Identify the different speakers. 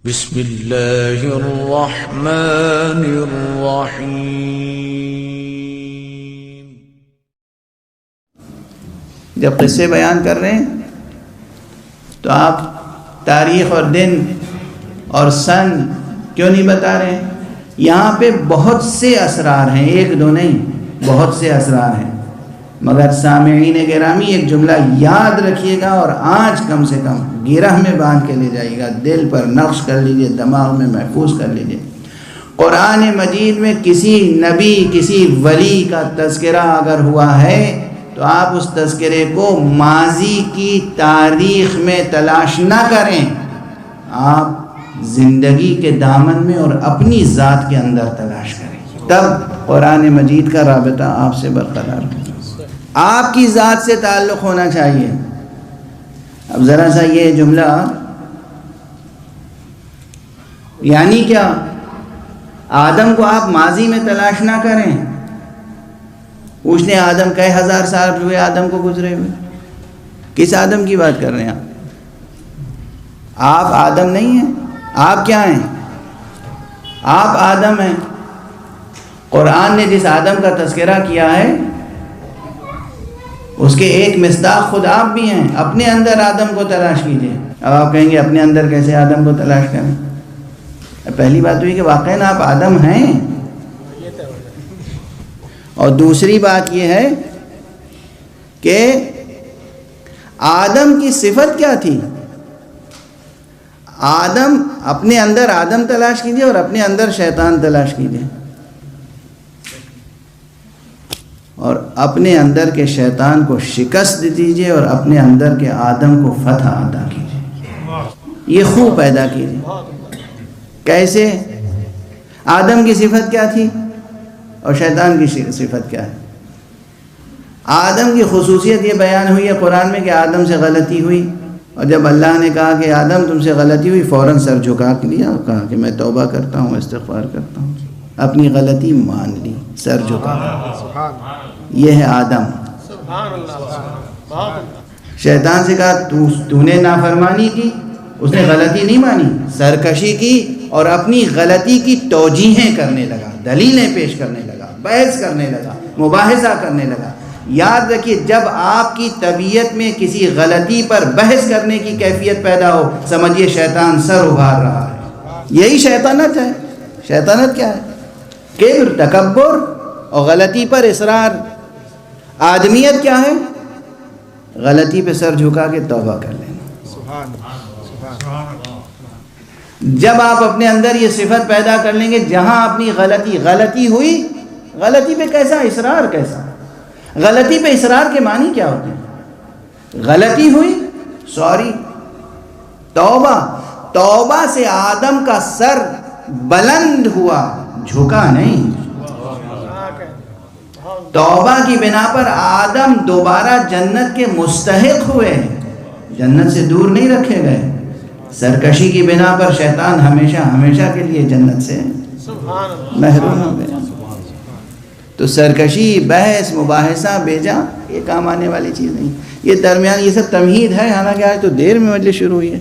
Speaker 1: بسم اللہ الرحمن الرحیم۔
Speaker 2: جب قصے بیان کر رہے ہیں تو آپ تاریخ اور دن اور سن کیوں نہیں بتا رہے ہیں؟ یہاں پہ بہت سے اسرار ہیں، ایک دو نہیں، بہت سے اسرار ہیں، مگر سامعین گرامی ایک جملہ یاد رکھیے گا اور آج کم سے کم گرہ میں باندھ کے لے جائیے گا، دل پر نقش کر لیجئے، دماغ میں محفوظ کر لیجئے۔ قرآن مجید میں کسی نبی کسی ولی کا تذکرہ اگر ہوا ہے تو آپ اس تذکرے کو ماضی کی تاریخ میں تلاش نہ کریں، آپ زندگی کے دامن میں اور اپنی ذات کے اندر تلاش کریں، تب قرآن مجید کا رابطہ آپ سے برقرار ہوگا۔ آپ کی ذات سے تعلق ہونا چاہیے۔ اب ذرا سا یہ جملہ یعنی کیا؟ آدم کو آپ ماضی میں تلاش نہ کریں، پوچھ لیں آدم کئی ہزار سال ہوئے آدم کو گزرے ہوئے؟ کس آدم کی بات کر رہے ہیں آپ آدم نہیں ہیں، آپ کیا ہیں؟ آپ آدم ہیں۔ قرآن نے جس آدم کا تذکرہ کیا ہے اس کے ایک مصداق خود آپ بھی ہیں، اپنے اندر آدم کو تلاش کیجئے۔ اب آپ کہیں گے اپنے اندر کیسے آدم کو تلاش کریں؟ پہلی بات ہوئی کہ واقعاً آپ آدم ہیں، اور دوسری بات یہ ہے کہ آدم کی صفت کیا تھی؟ آدم اپنے اندر آدم تلاش کیجئے اور اپنے اندر شیطان تلاش کیجئے، اور اپنے اندر کے شیطان کو شکست دیجئے اور اپنے اندر کے آدم کو فتح عطا کیجئے، یہ خوب پیدا کیجئے۔ کیسے؟ آدم کی صفت کیا تھی اور شیطان کی صفت کیا ہے؟ آدم کی خصوصیت یہ بیان ہوئی ہے قرآن میں کہ آدم سے غلطی ہوئی، اور جب اللہ نے کہا کہ آدم تم سے غلطی ہوئی، فوراً سر جھکا لیا اور کہا کہ میں توبہ کرتا ہوں، استغفار کرتا ہوں، اپنی غلطی مان لی، سر جھکا۔ یہ ہے آدم۔ شیطان سے کہا تو نے نافرمانی کی، اس نے غلطی نہیں مانی، سرکشی کی اور اپنی غلطی کی توجیہیں کرنے لگا، دلیلیں پیش کرنے لگا، بحث کرنے لگا، مباحثہ کرنے لگا۔ یاد رکھیے جب آپ کی طبیعت میں کسی غلطی پر بحث کرنے کی کیفیت پیدا ہو، سمجھیے شیطان سر ابھار رہا ہے۔ یہی شیطانت ہے۔ شیطانت کیا ہے؟ کبر، تکبر اور غلطی پر اصرار۔ آدمیت کیا ہے؟ غلطی پہ سر جھکا کے توبہ کر لینا۔ جب آپ اپنے اندر یہ صفت پیدا کر لیں گے، جہاں اپنی غلطی ہوئی، غلطی پہ کیسا اصرار؟ کیسا غلطی پہ اصرار کے معنی کیا ہوتے ہیں؟ غلطی ہوئی، سوری، توبہ۔ توبہ سے آدم کا سر بلند ہوا، جھکا نہیں۔ توبہ کی بنا پر آدم دوبارہ جنت کے مستحق ہوئے، جنت سے دور نہیں رکھے گئے۔ سرکشی کی بنا پر شیطان ہمیشہ کے لیے جنت سے محروم ہو گئے۔ تو سرکشی، بحث، مباحثہ بیجا یہ کام آنے والی چیز نہیں۔ یہ درمیان یہ سب تمہید ہے، حالانکہ آج تو دیر میں مجلس شروع ہوئی ہے۔